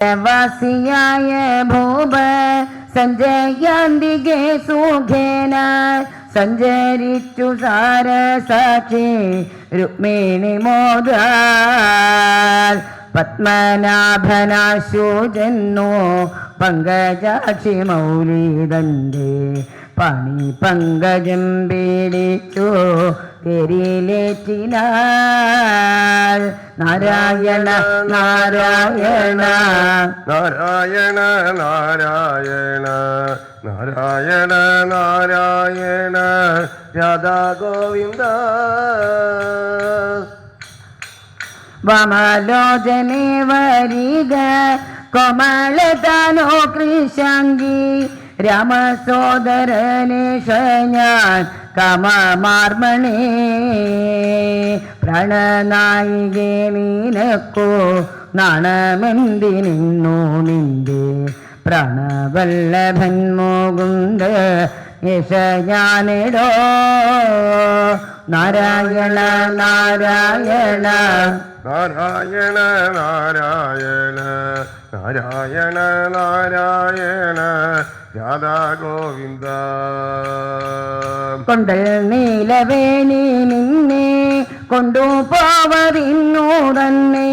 വാസിയായ ഭൂപ സഞ്ജയാന്തികെ സുഖേന സഞ്ചരിച്ചു സാരസാക്ഷി രുക്മിണി മോദാൽ പത്മനാഭനാശു ജന്നു പങ്കജാക്ഷി മൗലിതന്റെ പണി പങ്കജം പീഡിച്ചു തെരിലേറ്റിനാൽ നാരായണ നാരായണ നാരായണ നാരായണ നാരായണ നാരായണ രാധാ ഗോവിന്ദ വമലോചനെ വരിക കോമളതാനോ കൃശാംഗി രാമസോദരനേഷ ഞാൻ കാമമാർമണേ പ്രണനായികേ നീനക്കോ നാണമെന്തിനിന്നു നിന്റെ പ്രണവല്ലഭൻ മുകുന്ദ യശ ഞാനിടോ നാരായണ നാരായണ നാരായണ നാരായണ നാരായണ നാരായണ രാധാ ഗോവിന്ദ കൊണ്ടൽ നീലവേണി നിന്നെ കൊണ്ടുപോവതിന്നു തന്നെ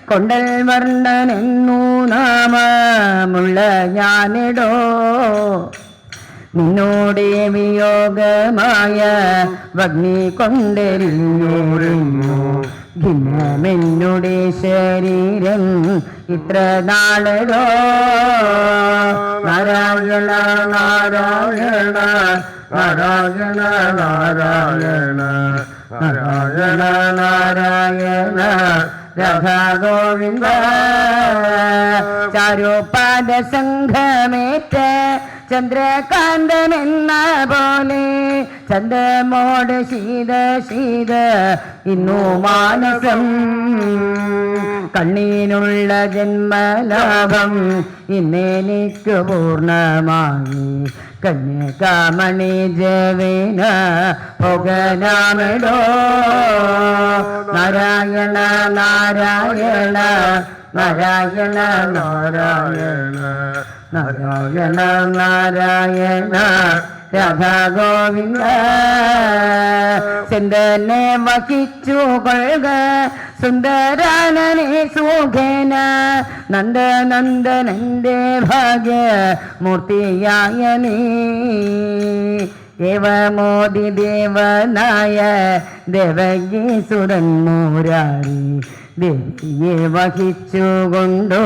കൊണ്ടൽ വർണ്ണനെന്നു നാമമുള്ള ഞാനിടോ നിന്നോടെ വിയോഗമായ വഗ്നി കൊണ്ടെരിഞ്ഞു ഭിന്നമെന്നുടെ ശരീരം ഇത്ര നാളോ നാരായണ നാരായണ നാരായണ നാരായണ നാരായണ നാരായണ രാധാ ഗോവിന്ദ ചാരുപാദ സംഘമേറ്റ ചന്ദ്രകാന്തനെന്ന പോലെ ചന്ദ്രമോട് ശീത ശീത ഇന്നു മാനസം കണ്ണീനുള്ള ജന്മലാഭം ഇന്നെനിക്ക് പൂർണ്ണമായി കന്യകാമണി ജവേന ഭോഗനാമിടോ നാരായണ നാരായണ നാരായണ നാരായണ നാരായണ നാരായണ രാധാ ഗോവിന്ദ ചന്ദനെ വഹിച്ചു കൊള്ളുക സുന്ദരാനനെ സുഖേന നന്ദനന്ദനന്റെ ഭാഗ്യ മൂർത്തിയായ നീ ദേവമോദി ദേവനായ ദേവകി സുരൻ മുരാരി ദേവിയെ വഹിച്ചുകൊണ്ടോ